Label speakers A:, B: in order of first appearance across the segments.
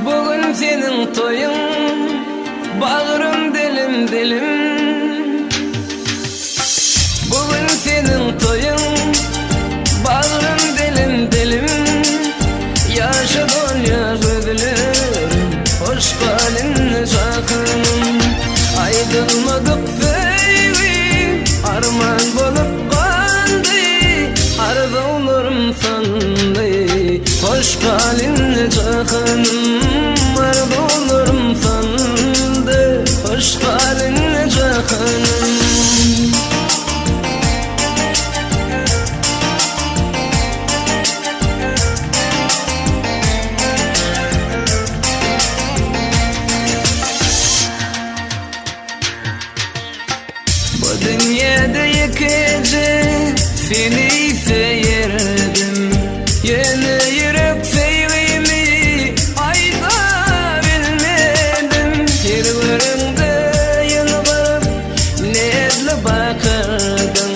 A: Bugün senin toyun, bağrım dilim dilim. Bugün senin toyun, bağrım dilim dilim. Yaşa donya gözlerim, hoş geldin sakınım. Ayrılmadık feyvi, arman bolup kaldı. Arda olurum sandı, hoş geldin sakınım. Arda olurum sandı, hoş geldin sakınım. Bu dünyada yıkıcı seni seyirdim. Yeni yürek sevimi ayda bilmedim. Kirgürümde yılgırıp nedli bakırdım.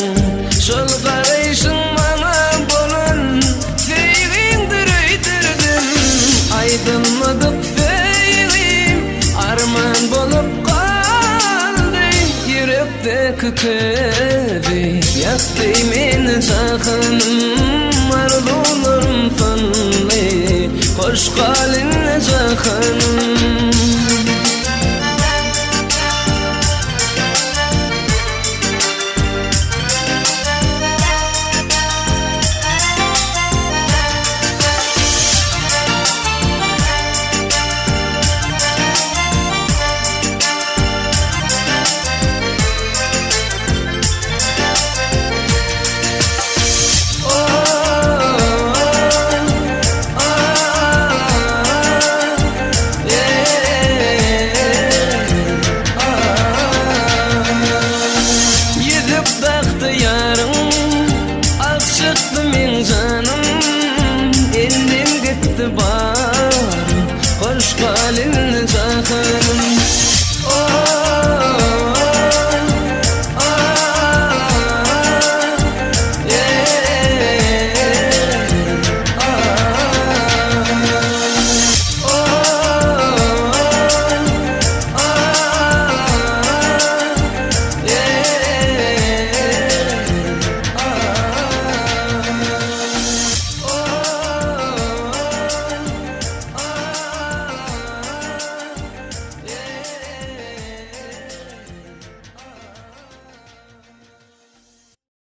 A: Sol karışın bana bulun sevimdir öydürdüm. Aydınladık sevim arman bolup kökeri yaktı beni sakınım. Arda olurum sanlı, hoş geldin sakınım. Hoş geldin sakın.